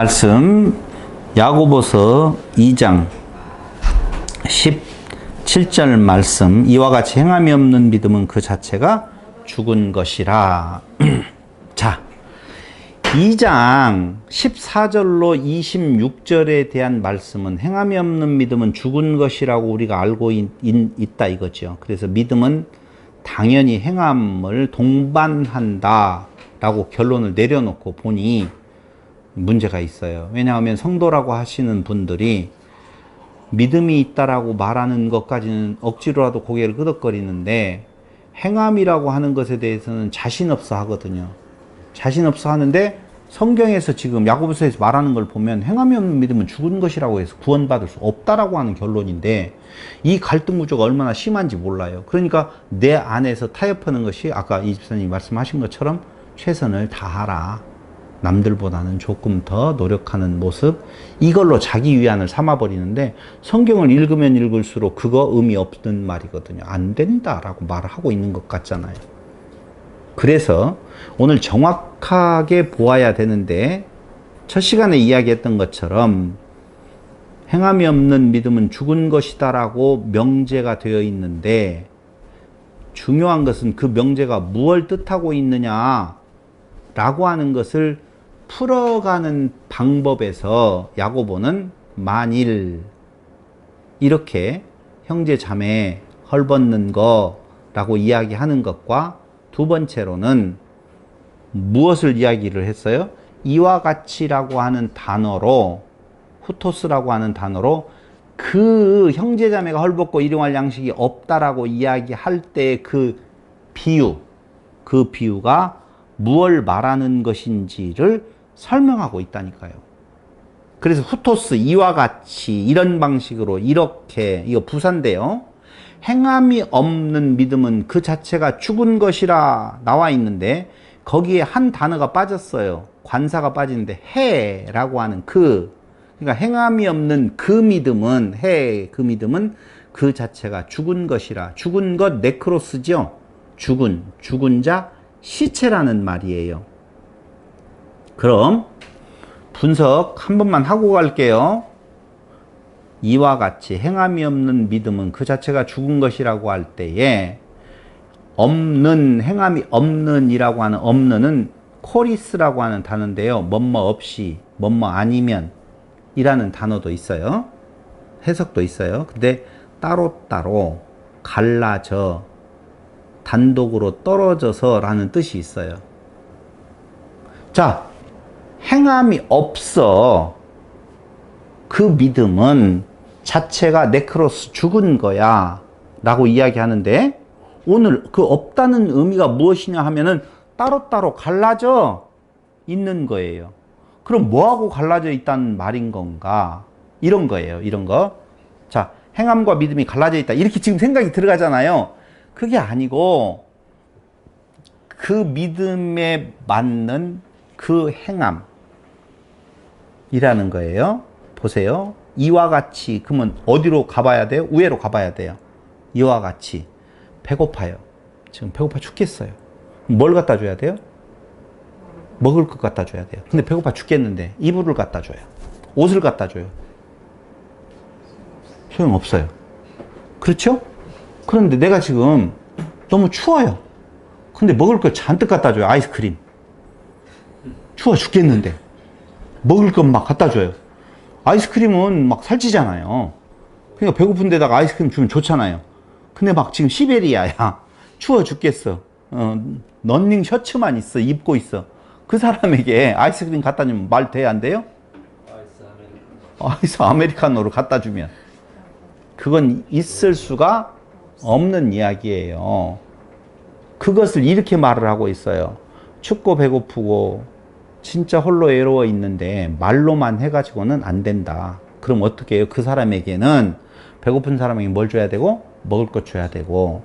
말씀 야고보서 2장 17절 말씀, 이와 같이 행함이 없는 믿음은 그 자체가 죽은 것이라. 자, 2장 14절로 26절에 대한 말씀은 행함이 없는 믿음은 죽은 것이라고 우리가 알고 있다 이거죠. 그래서 믿음은 당연히 행함을 동반한다 라고 결론을 내려놓고 보니 문제가 있어요. 왜냐하면 성도라고 하시는 분들이 믿음이 있다라고 말하는 것까지는 억지로라도 고개를 끄덕거리는데, 행함이라고 하는 것에 대해서는 자신 없어 하거든요. 자신 없어 하는데, 성경에서 지금 야고보서에서 말하는 걸 보면 행함이 없는 믿음은 죽은 것이라고 해서 구원받을 수 없다라고 하는 결론인데, 이 갈등 구조가 얼마나 심한지 몰라요. 그러니까 내 안에서 타협하는 것이 아까 이 집사님이 말씀하신 것처럼 최선을 다하라, 남들보다는 조금 더 노력하는 모습, 이걸로 자기 위안을 삼아버리는데, 성경을 읽으면 읽을수록 그거 의미 없는 말이거든요. 안 된다라고 말을 하고 있는 것 같잖아요. 그래서 오늘 정확하게 보아야 되는데, 첫 시간에 이야기했던 것처럼 행함이 없는 믿음은 죽은 것이다 라고 명제가 되어 있는데, 중요한 것은 그 명제가 무엇을 뜻하고 있느냐 라고 하는 것을 풀어가는 방법에서 야고보는 만일 이렇게 형제 자매 헐벗는 거라고 이야기하는 것과, 두 번째로는 무엇을 이야기를 했어요? 이와 같이라고 하는 단어로, 후토스라고 하는 단어로 그 형제 자매가 헐벗고 일용할 양식이 없다라고 이야기할 때 그 비유가 무엇을 말하는 것인지를 설명하고 있다니까요. 그래서 후토스, 이와 같이, 이런 방식으로, 이렇게, 이거 부사인데요. 행함이 없는 믿음은 그 자체가 죽은 것이라 나와 있는데, 거기에 한 단어가 빠졌어요. 관사가 빠지는데 해라고 하는 그러니까 행함이 없는 그 믿음은, 그 믿음은 그 자체가 죽은 것이라. 죽은 것 네크로스죠. 죽은 자, 시체라는 말이에요. 그럼 분석 한 번만 하고 갈게요. 이와 같이 행함이 없는 믿음은 그 자체가 죽은 것이라고 할 때에, 없는, 행함이 없는 이라고 하는 없는은 코리스라고 하는 단어인데요. 뭐뭐 없이, 뭐뭐 아니면 이라는 단어도 있어요. 해석도 있어요. 근데 따로따로, 갈라져, 단독으로 떨어져서 라는 뜻이 있어요. 자, 행함이 없어. 그 믿음은 자체가 네크로스, 죽은 거야 라고 이야기하는데, 오늘 그 없다는 의미가 무엇이냐 하면은 따로따로 갈라져 있는 거예요. 그럼 뭐하고 갈라져 있다는 말인 건가? 이런 거예요. 이런 거. 자, 행함과 믿음이 갈라져 있다, 이렇게 지금 생각이 들어가잖아요. 그게 아니고, 그 믿음에 맞는 그 행함이라는 거예요. 보세요. 이와 같이, 그러면 어디로 가봐야 돼요? 위로 가봐야 돼요. 이와 같이. 배고파요. 지금 배고파 죽겠어요. 뭘 갖다 줘야 돼요? 먹을 것 갖다 줘야 돼요. 근데 배고파 죽겠는데 이불을 갖다 줘요. 옷을 갖다 줘요. 소용없어요. 그렇죠? 그런데 내가 지금 너무 추워요. 근데 먹을 걸 잔뜩 갖다 줘요. 아이스크림. 추워 죽겠는데 먹을 것 막 갖다 줘요. 아이스크림은 막 살찌잖아요. 그러니까 배고픈 데다가 아이스크림 주면 좋잖아요. 근데 막 지금 시베리아야. 추워 죽겠어. 런닝 셔츠만 있어. 입고 있어. 그 사람에게 아이스크림 갖다 주면 말 돼야 안 돼요? 아이스 아메리카노로 갖다 주면. 그건 있을 수가 없는 이야기예요. 그것을 이렇게 말을 하고 있어요. 춥고 배고프고 진짜 홀로 외로워 있는데 말로만 해가지고는 안 된다. 그럼 어떻게 해요? 그 사람에게는, 배고픈 사람에게 뭘 줘야 되고, 먹을 것 줘야 되고,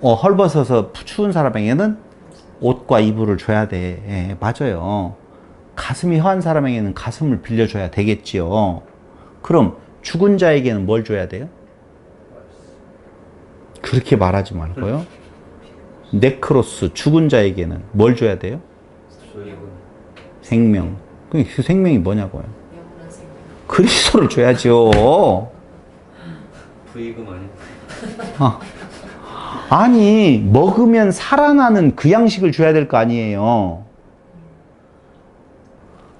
헐벗어서 추운 사람에게는 옷과 이불을 줘야 돼. 예, 맞아요. 가슴이 허한 사람에게는 가슴을 빌려줘야 되겠지요. 그럼 죽은 자에게는 뭘 줘야 돼요? 그렇게 말하지 말고요. 네크로스, 죽은 자에게는 뭘 줘야 돼요? 생명. 그 생명이 뭐냐고요? 영원한 생명. 그리스도를 줘야죠. 부의금 아니야? 어. 아니, 먹으면 살아나는 그 양식을 줘야 될 거 아니에요.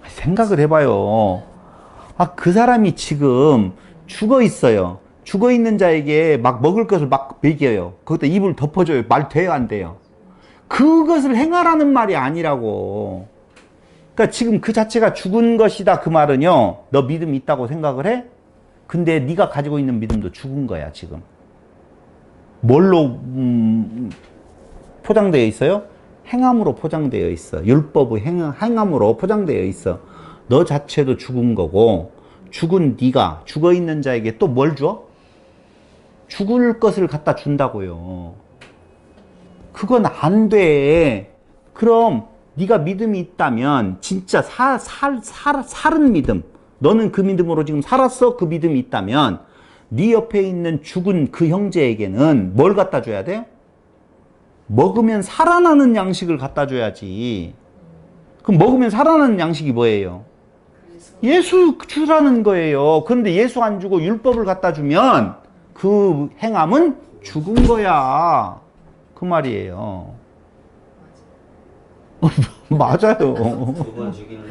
생각을 해봐요. 아, 그 사람이 지금 죽어 있어요. 죽어 있는 자에게 막 먹을 것을 막 먹여요. 거기다 입을 덮어줘요. 말 돼요, 안 돼요? 그것을 행하라는 말이 아니라고. 그러니까 지금 그 자체가 죽은 것이다 그 말은요. 너 믿음 있다고 생각을 해? 근데 네가 가지고 있는 믿음도 죽은 거야 지금. 뭘로 포장되어 있어요? 행함으로 포장되어 있어. 율법의 행함으로 포장되어 있어. 너 자체도 죽은 거고 죽은 네가 죽어 있는 자에게 또 뭘 줘? 죽을 것을 갖다 준다고요. 그건 안 돼. 그럼 네가 믿음이 있다면 진짜 살은 믿음. 너는 그 믿음으로 지금 살았어? 그 믿음이 있다면 네 옆에 있는 죽은 그 형제에게는 뭘 갖다 줘야 돼? 먹으면 살아나는 양식을 갖다 줘야지. 그럼 먹으면 살아나는 양식이 뭐예요? 예수 주라는 거예요. 그런데 예수 안 주고 율법을 갖다 주면 그 행함은 죽은 거야. 그 말이에요. 맞아요. 두 번 죽이는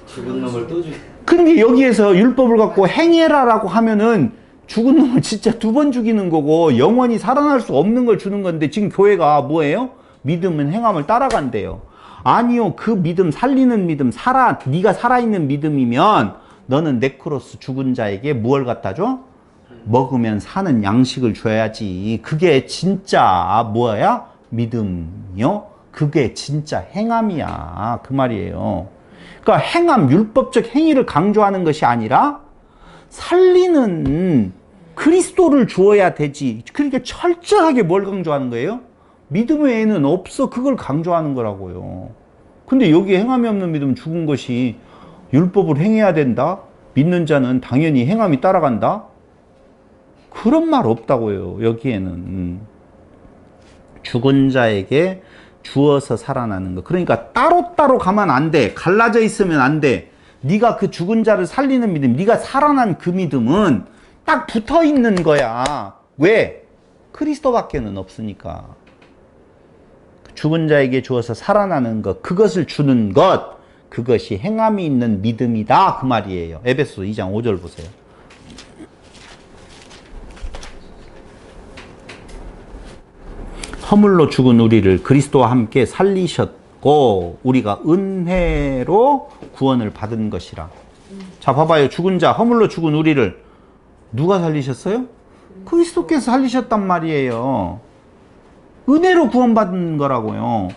죽은 놈을 또 죽. 근데 여기에서 율법을 갖고 행해라라고 하면은 죽은 놈을 진짜 두 번 죽이는 거고 영원히 살아날 수 없는 걸 주는 건데 지금 교회가 뭐예요? 믿음은 행함을 따라간대요. 아니요. 그 믿음 살리는 믿음 네가 살아있는 믿음이면 너는 네크로스 죽은 자에게 무엇을 갖다 줘? 먹으면 사는 양식을 줘야지. 그게 진짜 뭐야? 믿음이요? 그게 진짜 행함이야. 그 말이에요. 그러니까 행함, 율법적 행위를 강조하는 것이 아니라 살리는 그리스도를 주어야 되지. 그러니까 철저하게 뭘 강조하는 거예요? 믿음 외에는 없어. 그걸 강조하는 거라고요. 근데 여기 행함이 없는 믿음은 죽은 것이 율법을 행해야 된다? 믿는 자는 당연히 행함이 따라간다? 그런 말 없다고요. 여기에는. 죽은 자에게 주어서 살아나는 거. 그러니까 따로따로 가면 안 돼. 갈라져 있으면 안 돼. 네가 그 죽은 자를 살리는 믿음, 네가 살아난 그 믿음은 딱 붙어 있는 거야. 왜? 그리스도밖에는 없으니까. 죽은 자에게 주어서 살아나는 것, 그것을 주는 것, 그것이 행함이 있는 믿음이다. 그 말이에요. 에베소 2장 5절 보세요. 허물로 죽은 우리를 그리스도와 함께 살리셨고 우리가 은혜로 구원을 받은 것이라. 자, 봐봐요. 죽은 자, 허물로 죽은 우리를 누가 살리셨어요? 그리스도께서 살리셨단 말이에요. 은혜로 구원받은 거라고요.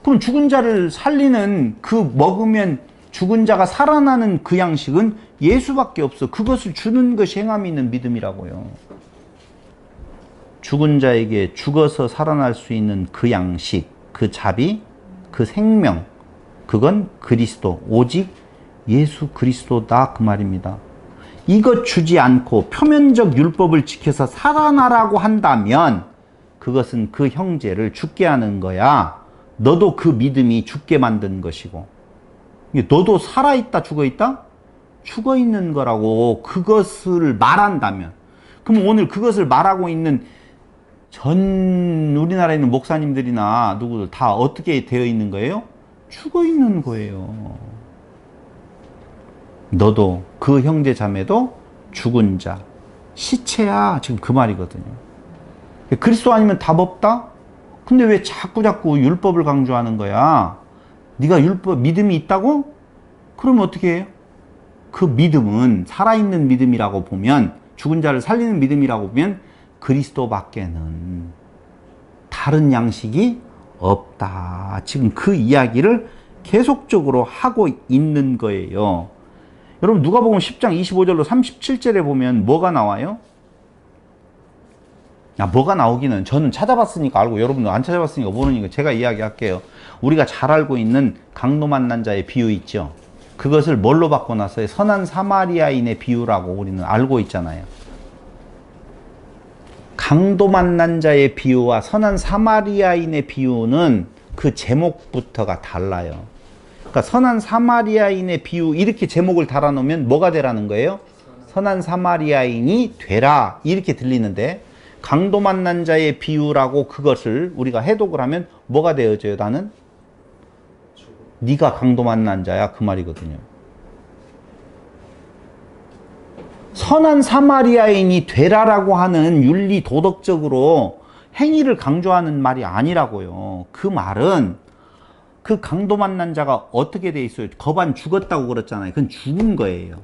그럼 죽은 자를 살리는 그 먹으면 죽은 자가 살아나는 그 양식은 예수밖에 없어. 그것을 주는 것이 행함이 있는 믿음이라고요. 죽은 자에게 죽어서 살아날 수 있는 그 양식, 그 자비, 그 생명, 그건 그리스도, 오직 예수 그리스도다 그 말입니다. 이것 주지 않고 표면적 율법을 지켜서 살아나라고 한다면 그것은 그 형제를 죽게 하는 거야. 너도 그 믿음이 죽게 만든 것이고, 너도 살아있다 죽어있다? 죽어있는 거라고 그것을 말한다면, 그럼 오늘 그것을 말하고 있는 전 우리나라에 있는 목사님들이나 누구들 다 어떻게 되어 있는 거예요? 죽어 있는 거예요. 너도 그 형제 자매도 죽은 자, 시체야. 지금 그 말이거든요. 그리스도 아니면 답 없다? 근데 왜 자꾸 율법을 강조하는 거야? 네가 율법 믿음이 있다고? 그러면 어떻게 해요? 그 믿음은 살아있는 믿음이라고 보면, 죽은 자를 살리는 믿음이라고 보면 그리스도밖에는 다른 양식이 없다. 지금 그 이야기를 계속적으로 하고 있는 거예요. 여러분 누가복음 10장 25절로 37절에 보면 뭐가 나와요? 뭐가 나오기는 저는 찾아봤으니까 알고, 여러분도 안 찾아봤으니까 모르니까 제가 이야기할게요. 우리가 잘 알고 있는 강도 만난 자의 비유 있죠. 그것을 뭘로 바꿔놨어요? 선한 사마리아인의 비유라고 우리는 알고 있잖아요. 강도 만난 자의 비유와 선한 사마리아인의 비유는 그 제목부터가 달라요. 그러니까 선한 사마리아인의 비유 이렇게 제목을 달아놓으면 뭐가 되라는 거예요? 선한 사마리아인이 되라 이렇게 들리는데 강도 만난 자의 비유라고 그것을 우리가 해독을 하면 뭐가 되어져요? 나는? 네가 강도 만난 자야 그 말이거든요. 선한 사마리아인이 되라라고 하는 윤리 도덕적으로 행위를 강조하는 말이 아니라고요. 그 말은 그 강도 만난 자가 어떻게 돼 있어요? 거반 죽었다고 그랬잖아요. 그건 죽은 거예요.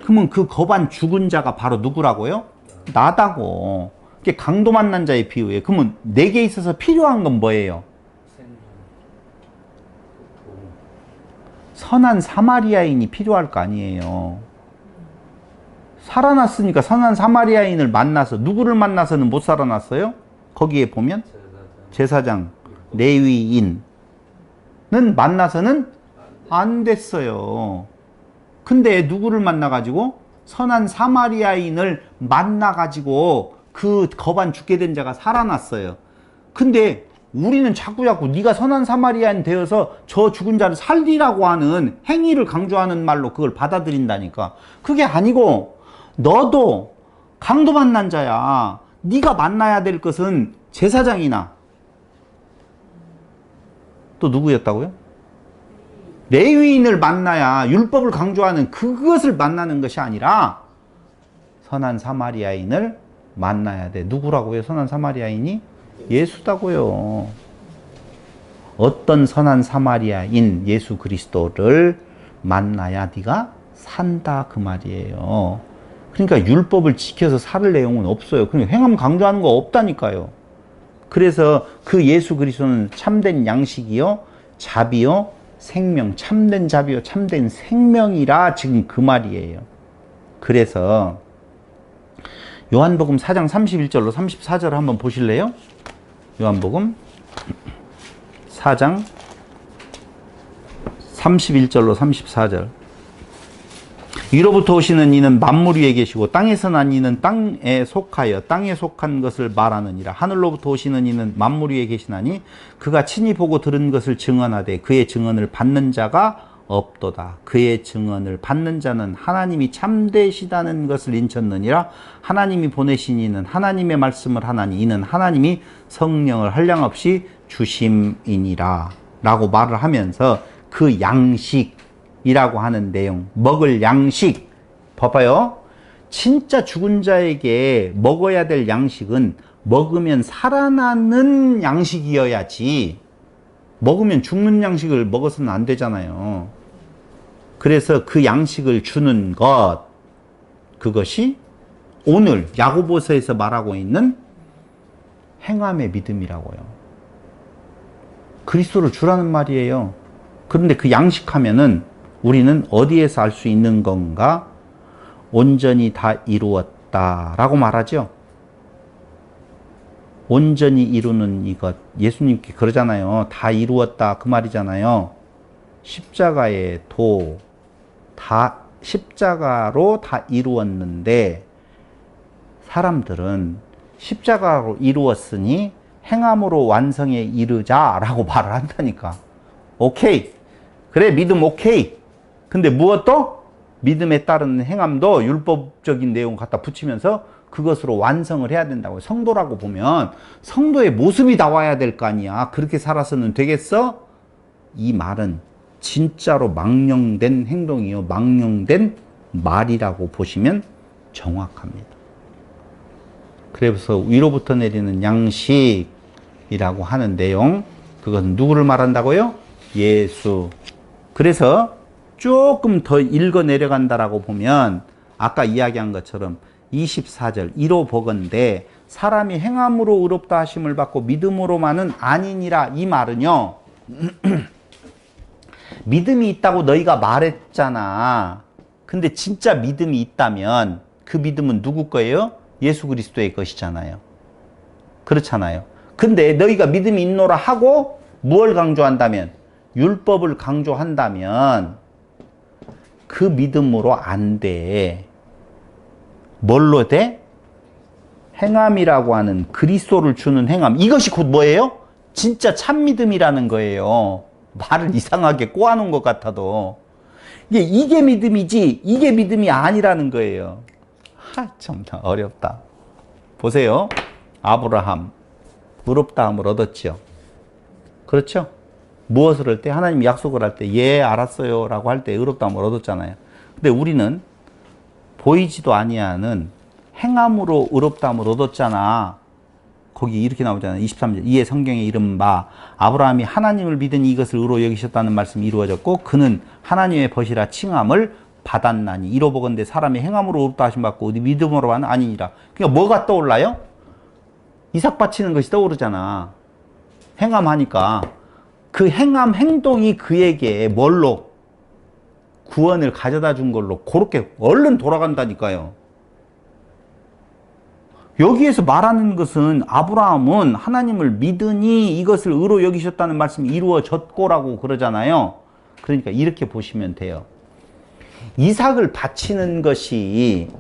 그러면 그 거반 죽은 자가 바로 누구라고요? 나다고. 그게 강도 만난 자의 비유예요. 그러면 내게 있어서 필요한 건 뭐예요? 선한 사마리아인이 필요할 거 아니에요. 살아났으니까 선한 사마리아인을 만나서 누구를 만나서는 못 살아났어요? 거기에 보면 제사장, 레위인은 만나서는 안 됐어요. 근데 누구를 만나가지고 선한 사마리아인을 만나가지고 그 거반 죽게 된 자가 살아났어요. 근데 우리는 자꾸 네가 선한 사마리아인 되어서 저 죽은 자를 살리라고 하는 행위를 강조하는 말로 그걸 받아들인다니까. 그게 아니고 너도 강도 만난 자야. 네가 만나야 될 것은 제사장이나 또 누구였다고요? 레위인을 만나야 율법을 강조하는 그것을 만나는 것이 아니라 선한 사마리아인을 만나야 돼. 누구라고요? 선한 사마리아인이? 예수다고요. 어떤 선한 사마리아인 예수 그리스도를 만나야 네가 산다 그 말이에요. 그러니까 율법을 지켜서 살 내용은 없어요. 그러니까 행함 강조하는 거 없다니까요. 그래서 그 예수 그리스도는 참된 양식이요, 자비요, 생명, 참된 자비요, 참된 생명이라 지금 그 말이에요. 그래서 요한복음 4장 31절로 34절 한번 보실래요? 요한복음 4장 31절로 34절. 위로부터 오시는 이는 만물 위에 계시고 땅에서 난 이는 땅에 속하여 땅에 속한 것을 말하느니라. 하늘로부터 오시는 이는 만물 위에 계시나니 그가 친히 보고 들은 것을 증언하되 그의 증언을 받는 자가 없도다. 그의 증언을 받는 자는 하나님이 참되시다는 것을 인쳤느니라. 하나님이 보내신 이는 하나님의 말씀을 하나니 이는 하나님이 성령을 한량없이 주심이니라 라고 말을 하면서 그 양식이라고 하는 내용, 먹을 양식, 봐봐요. 진짜 죽은 자에게 먹어야 될 양식은 먹으면 살아나는 양식이어야지 먹으면 죽는 양식을 먹어서는 안 되잖아요. 그래서 그 양식을 주는 것, 그것이 오늘 야고보서에서 말하고 있는 행함의 믿음이라고요. 그리스도를 주라는 말이에요. 그런데 그 양식하면은 우리는 어디에서 알 수 있는 건가? 온전히 다 이루었다라고 말하죠. 온전히 이루는 이것, 예수님께 그러잖아요. 다 이루었다 그 말이잖아요. 십자가의 도, 다 십자가로 다 이루었는데 사람들은 십자가로 이루었으니 행함으로 완성에 이르자라고 말을 한다니까. 오케이. 그래, 믿음 오케이. 근데 무엇도? 믿음에 따르는 행함도 율법적인 내용 갖다 붙이면서 그것으로 완성을 해야 된다고요. 성도라고 보면 성도의 모습이 나와야 될 거 아니야. 그렇게 살아서는 되겠어? 이 말은 진짜로 망령된 행동이요, 망령된 말이라고 보시면 정확합니다. 그래서 위로부터 내리는 양식이라고 하는 내용, 그것은 누구를 말한다고요? 예수. 그래서 조금 더 읽어 내려간다라고 보면 아까 이야기한 것처럼 24절 이로 보건대 사람이 행함으로 의롭다 하심을 받고 믿음으로만은 아니니라. 이 말은요, 믿음이 있다고 너희가 말했잖아. 근데 진짜 믿음이 있다면 그 믿음은 누구 거예요? 예수 그리스도의 것이잖아요. 그렇잖아요. 근데 너희가 믿음이 있노라 하고 무엇을 강조한다면? 율법을 강조한다면 그 믿음으로 안 돼. 뭘로 돼? 행함이라고 하는 그리스도를 주는 행함. 이것이 곧 뭐예요? 진짜 참 믿음이라는 거예요. 말을 이상하게 꼬아놓은 것 같아도. 이게 믿음이지 이게 믿음이 아니라는 거예요. 참 어렵다. 보세요. 아브라함 의롭다함을 얻었죠. 그렇죠? 무엇을 할 때? 하나님이 약속을 할 때 예 알았어요 라고 할 때 의롭다함을 얻었잖아요. 근데 우리는 보이지도 아니하는 행함으로 의롭다함을 얻었잖아. 거기 이렇게 나오잖아요. 23절. 이에 성경에 이른 바 아브라함이 하나님을 믿으니 이것을 의로 여기셨다는 말씀이 이루어졌고 그는 하나님의 벗이라 칭함을 받았나니 이로보건대 사람이 행함으로 의롭다 하심 받고 어디 믿음으로만 아니니라. 그러니까 뭐가 떠올라요? 이삭 바치는 것이 떠오르잖아. 행함하니까 그 행함 행동이 그에게 뭘로 구원을 가져다 준 걸로 그렇게 얼른 돌아간다니까요. 여기에서 말하는 것은 아브라함은 하나님을 믿으니 이것을 의로 여기셨다는 말씀이 이루어졌고라고 그러잖아요. 그러니까 이렇게 보시면 돼요. 이삭을 바치는 것이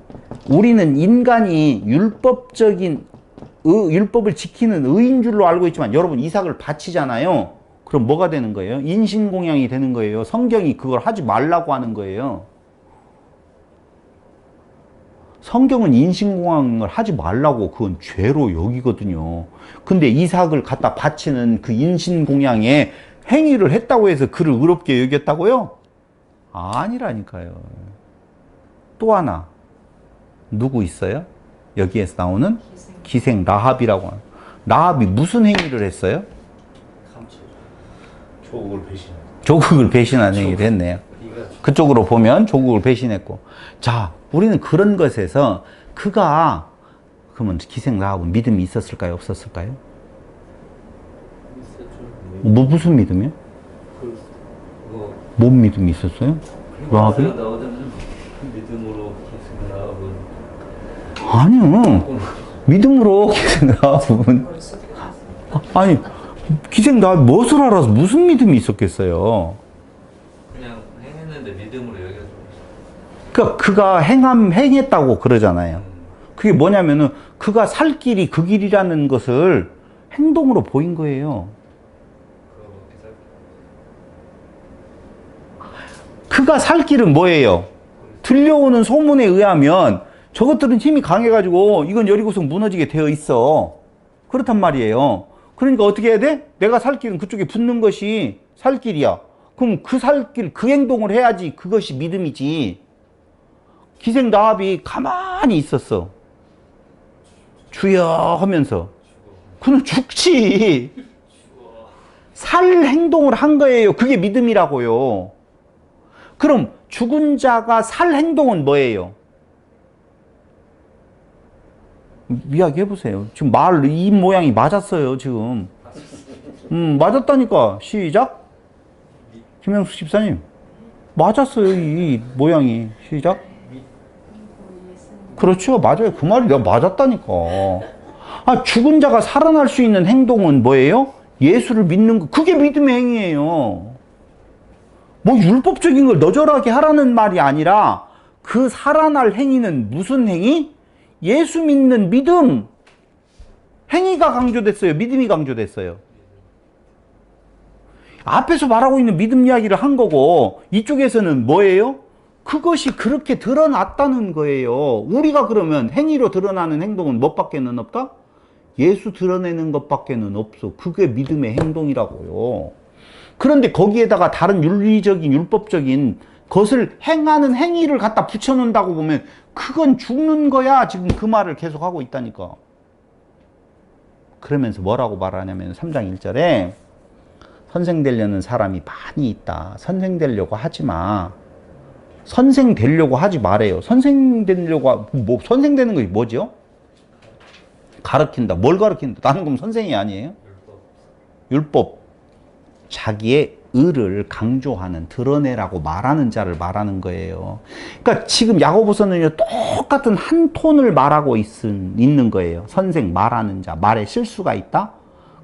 우리는 인간이 율법을 지키는 의인 줄로 알고 있지만 여러분 이삭을 바치잖아요. 그럼 뭐가 되는 거예요? 인신공양이 되는 거예요. 성경이 그걸 하지 말라고 하는 거예요. 성경은 인신공양을 하지 말라고 그건 죄로 여기거든요. 근데 이삭을 갖다 바치는 그 인신공양에 행위를 했다고 해서 그를 의롭게 여겼다고요? 아니라니까요. 또 하나 누구 있어요? 여기에서 나오는 기생 라합이라고 하는. 라합이 무슨 행위를 했어요? 조국을 배신한 행위를 했네요. 그쪽으로 보면 조국을 배신했고. 자, 우리는 그런 것에서 그가 그러면 기생 라합은 믿음이 있었을까요? 없었을까요? 무슨 믿음이요? 뭔 믿음이 있었어요? 라합이? 믿음으로 기생 라합은 아니요. 믿음으로 기생 라합은 아니 기생 라합이 무엇을 알아서 무슨 믿음이 있었겠어요? 그냥 행했는데 믿음으로 여겨져. 그러니까 그가 행했다고 그러잖아요. 그게 뭐냐면은 그가 살 길이 그 길이라는 것을 행동으로 보인 거예요. 그가 살 길은 뭐예요? 들려오는 소문에 의하면 저것들은 힘이 강해가지고 이건 여리고성 무너지게 되어 있어. 그렇단 말이에요. 그러니까 어떻게 해야 돼? 내가 살 길은 그쪽에 붙는 것이 살 길이야. 그럼 그 살 길, 그 행동을 해야지 그것이 믿음이지. 기생 라합이 가만히 있었어. 주여 하면서. 그는 죽지. 살 행동을 한 거예요. 그게 믿음이라고요. 그럼 죽은 자가 살 행동은 뭐예요? 이야기해 보세요. 지금 입 모양이 맞았어요, 지금. 맞았다니까. 시작. 김영수 집사님. 맞았어요, 이 모양이. 시작. 그렇죠. 맞아요. 그 말이 내가 맞았다니까. 아, 죽은 자가 살아날 수 있는 행동은 뭐예요? 예수를 믿는 거. 그게 믿음의 행위예요. 뭐 율법적인 걸 너절하게 하라는 말이 아니라 그 살아날 행위는 무슨 행위? 예수 믿는 믿음. 행위가 강조됐어요. 믿음이 강조됐어요. 앞에서 말하고 있는 믿음 이야기를 한 거고 이쪽에서는 뭐예요? 그것이 그렇게 드러났다는 거예요. 우리가 그러면 행위로 드러나는 행동은 뭐밖에는 없다? 예수 드러내는 것밖에는 없어. 그게 믿음의 행동이라고요. 그런데 거기에다가 다른 윤리적인 율법적인 것을 행하는 행위를 갖다 붙여놓는다고 보면 그건 죽는 거야. 지금 그 말을 계속 하고 있다니까. 그러면서 뭐라고 말하냐면 3장 1절에 선생 되려는 사람이 많이 있다. 선생 되려고 하지 마. 선생 되려고 하지 말아요. 선생 되려고 선생 되는 것이 뭐죠? 가르친다. 뭘 가르친다? 나는 그럼 선생이 아니에요? 율법. 자기의 의를 강조하는, 드러내라고 말하는 자를 말하는 거예요. 그러니까 지금 야고보서는 똑같은 한 톤을 말하고 있는 거예요. 선생, 말하는 자, 말에 실수가 있다?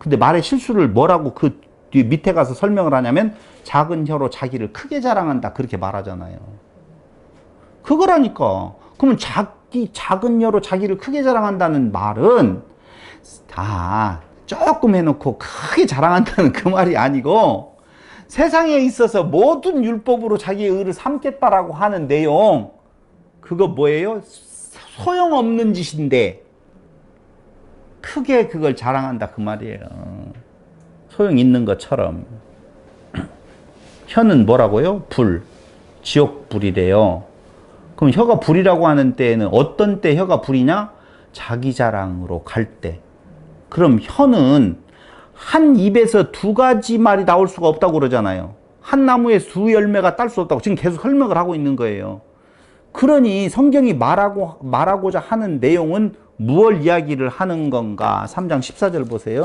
근데 말의 실수를 뭐라고 그 뒤 밑에 가서 설명을 하냐면 작은 혀로 자기를 크게 자랑한다. 그렇게 말하잖아요. 그거라니까. 그러면 작은 혀로 자기를 크게 자랑한다는 말은 조금 해놓고 크게 자랑한다는 그 말이 아니고 세상에 있어서 모든 율법으로 자기의 의를 삼겠다라고 하는 내용, 그거 뭐예요? 소용없는 짓인데 크게 그걸 자랑한다 그 말이에요. 소용 있는 것처럼. 혀는 뭐라고요? 불, 지옥 불이래요. 그럼 혀가 불이라고 하는 때에는 어떤 때 혀가 불이냐? 자기 자랑으로 갈 때. 그럼 혀는 한 입에서 두 가지 말이 나올 수가 없다고 그러잖아요. 한 나무에 두 열매가 딸 수 없다고 지금 계속 설명을 하고 있는 거예요. 그러니 성경이 말하고자 하는 내용은 무엇 이야기를 하는 건가? 3장 14절 보세요.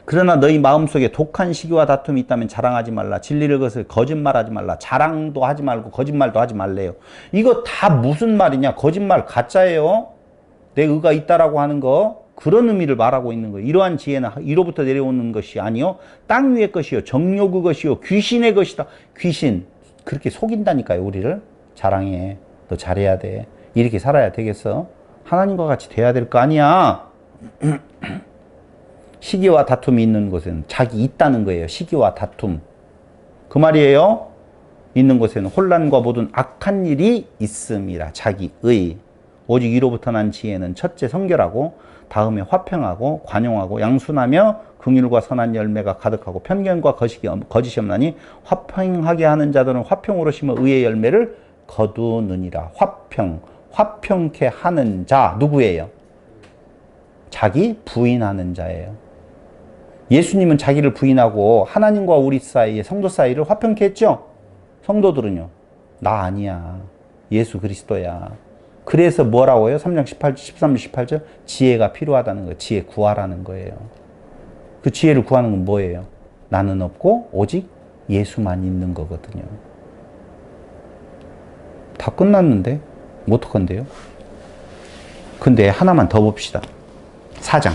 그러나 너희 마음속에 독한 시기와 다툼이 있다면 자랑하지 말라. 진리를 거슬 거짓말하지 말라. 자랑도 하지 말고 거짓말도 하지 말래요. 이거 다 무슨 말이냐? 거짓말 가짜예요. 내 의가 있다라고 하는 거. 그런 의미를 말하고 있는 거예요. 이러한 지혜는 위로부터 내려오는 것이 아니요 땅 위의 것이요 정욕의 것이요 귀신의 것이다. 귀신 그렇게 속인다니까요. 우리를. 자랑해. 너 잘해야 돼. 이렇게 살아야 되겠어? 하나님과 같이 돼야 될 거 아니야. 시기와 다툼이 있는 곳에는 자기 있다는 거예요. 시기와 다툼. 그 말이에요. 있는 곳에는 혼란과 모든 악한 일이 있음이라. 자기의. 오직 위로부터 난 지혜는 첫째 성결하고 다음에 화평하고 관용하고 양순하며 긍휼과 선한 열매가 가득하고 편견과 거짓이 없나니 화평하게 하는 자들은 화평으로 심어 의의 열매를 거두느니라. 화평케 하는 자 누구예요? 자기 부인하는 자예요. 예수님은 자기를 부인하고 하나님과 우리 사이에 성도 사이를 화평케 했죠? 성도들은요? 나 아니야. 예수 그리스도야. 그래서 뭐라고요? 3장 13절 18절 지혜가 필요하다는 거예요. 지혜 구하라는 거예요. 그 지혜를 구하는 건 뭐예요? 나는 없고 오직 예수만 있는 거거든요. 다 끝났는데 어떡한데요? 근데 하나만 더 봅시다. 4장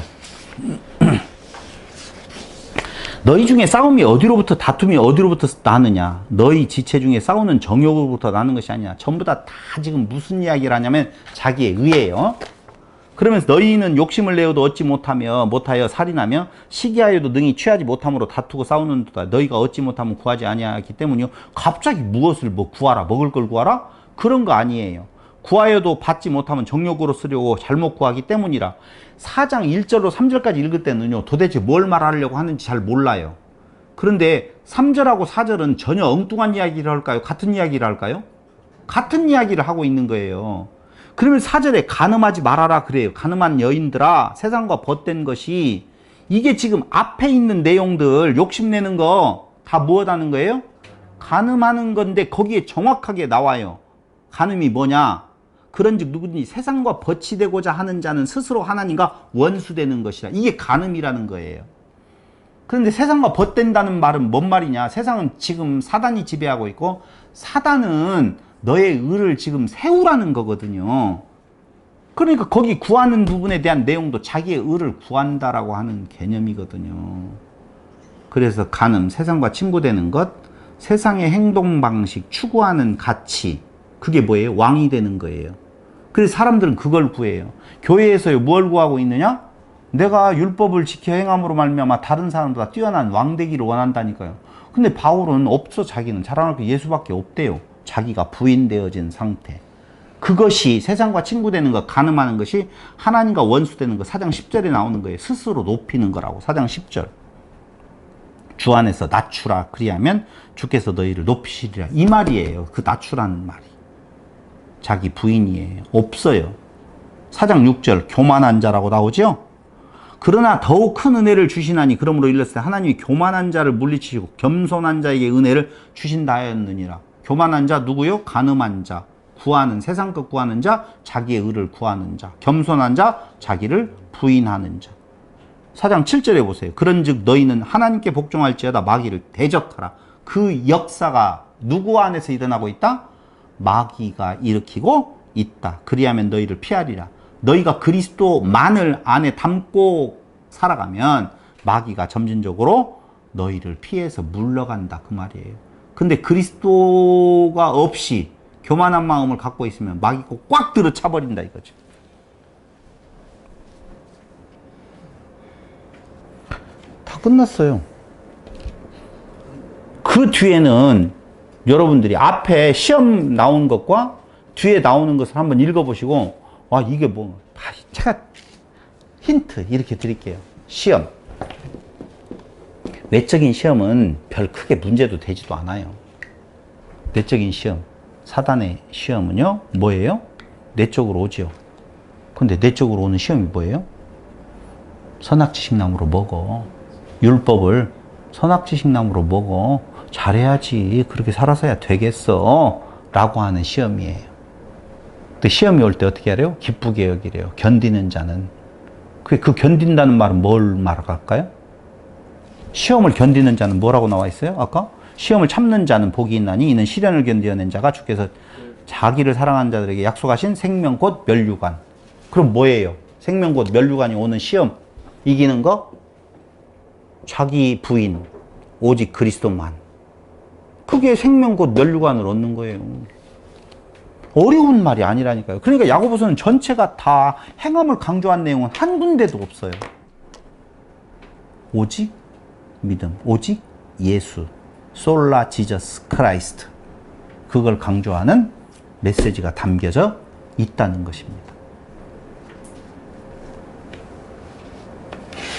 너희 중에 싸움이 어디로부터 다툼이 어디로부터 나느냐? 너희 지체 중에 싸우는 정욕으로부터 나는 것이 아니야. 전부 다 지금 무슨 이야기를 하냐면 자기의 의예요. 그러면서 너희는 욕심을 내어도 얻지 못하여 살인하며 시기하여도 능히 취하지 못함으로 다투고 싸우는도다. 너희가 얻지 못하면 구하지 아니하기 때문이요. 갑자기 무엇을 구하라? 먹을 걸 구하라? 그런 거 아니에요. 구하여도 받지 못하면 정욕으로 쓰려고 잘못 구하기 때문이라. 4장 1절로 3절까지 읽을 때는요. 도대체 뭘 말하려고 하는지 잘 몰라요. 그런데 3절하고 4절은 전혀 엉뚱한 이야기를 할까요? 같은 이야기를 할까요? 같은 이야기를 하고 있는 거예요. 그러면 4절에 간음하지 말아라 그래요. 간음한 여인들아 세상과 벗된 것이 이게 지금 앞에 있는 내용들 욕심내는 거 다 무엇하는 거예요? 간음하는 건데 거기에 정확하게 나와요. 간음이 뭐냐? 그런즉 누구든지 세상과 버치되고자 하는 자는 스스로 하나님과 원수되는 것이라. 이게 간음이라는 거예요. 그런데 세상과 벗된다는 말은 뭔 말이냐? 세상은 지금 사단이 지배하고 있고 사단은 너의 의를 지금 세우라는 거거든요. 그러니까 거기 구하는 부분에 대한 내용도 자기의 의를 구한다라고 하는 개념이거든요. 그래서 간음, 세상과 친구되는 것, 세상의 행동 방식, 추구하는 가치, 그게 뭐예요? 왕이 되는 거예요. 그래서 사람들은 그걸 구해요. 교회에서요, 뭘 구하고 있느냐? 내가 율법을 지켜 행함으로 말미암아 다른 사람보다 뛰어난 왕 되기를 원한다니까요. 근데 바울은 없어. 자기는 자랑할 게 예수밖에 없대요. 자기가 부인되어진 상태. 그것이 세상과 친구 되는 것, 간음하는 것이 하나님과 원수 되는 것. 4장 10절에 나오는 거예요. 스스로 높이는 거라고. 4장 10절. 주 안에서 낮추라. 그리하면 주께서 너희를 높이시리라. 이 말이에요. 그 낮추라는 말이. 자기 부인이에요. 없어요. 4장 6절 교만한 자라고 나오죠. 그러나 더욱 큰 은혜를 주시나니 그러므로 일렀을 때 하나님이 교만한 자를 물리치시고 겸손한 자에게 은혜를 주신다 하였느니라. 교만한 자 누구요? 간음한 자, 구하는 세상 것 구하는 자, 자기의 의를 구하는 자. 겸손한 자, 자기를 부인하는 자. 4장 7절에 보세요. 그런즉 너희는 하나님께 복종할지어다 마귀를 대적하라. 그 역사가 누구 안에서 일어나고 있다? 마귀가 일으키고 있다. 그리하면 너희를 피하리라. 너희가 그리스도만을 안에 담고 살아가면 마귀가 점진적으로 너희를 피해서 물러간다. 그 말이에요. 근데 그리스도가 없이 교만한 마음을 갖고 있으면 마귀가 꽉 들어 차버린다 이거죠. 다 끝났어요. 그 뒤에는 여러분들이 앞에 시험 나온 것과 뒤에 나오는 것을 한번 읽어보시고, 와, 이게 뭐, 제가 힌트 이렇게 드릴게요. 시험. 외적인 시험은 별 크게 문제도 되지도 않아요. 내적인 시험, 사단의 시험은요, 뭐예요? 내적으로 오죠. 근데 내적으로 오는 시험이 뭐예요? 선악지식나무로 먹어. 율법을 선악지식나무로 먹어. 잘해야지. 그렇게 살아서야 되겠어. 라고 하는 시험이에요. 근데 시험이 올 때 어떻게 하래요? 기쁘게 여기래요. 견디는 자는. 그 견딘다는 말은 뭘 말할까요? 시험을 견디는 자는 뭐라고 나와 있어요? 아까? 시험을 참는 자는 복이 있나니 이는 시련을 견디어낸 자가 주께서 자기를 사랑하는 자들에게 약속하신 생명 곧 면류관. 그럼 뭐예요? 생명 곧 면류관이 오는 시험. 이기는 거? 자기 부인, 오직 그리스도만. 그게 생명 곧 면류관을 얻는 거예요. 어려운 말이 아니라니까요. 그러니까 야고보서는 전체가 다 행함을 강조한 내용은 한 군데도 없어요. 오직 믿음, 오직 예수, 솔라 지저스 크라이스트. 그걸 강조하는 메시지가 담겨져 있다는 것입니다.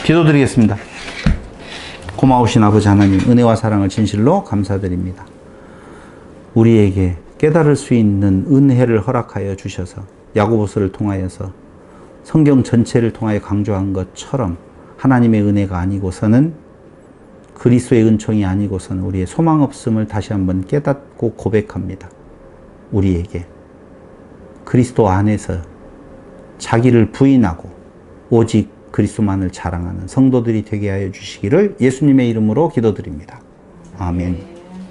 기도드리겠습니다. 고마우신 아버지 하나님, 은혜와 사랑을 진실로 감사드립니다. 우리에게 깨달을 수 있는 은혜를 허락하여 주셔서 야고보서를 통하여서 성경 전체를 통하여 강조한 것처럼 하나님의 은혜가 아니고서는, 그리스도의 은총이 아니고서는 우리의 소망 없음을 다시 한번 깨닫고 고백합니다. 우리에게 그리스도 안에서 자기를 부인하고 오직 그리스도만을 자랑하는 성도들이 되게 하여 주시기를 예수님의 이름으로 기도드립니다. 아멘.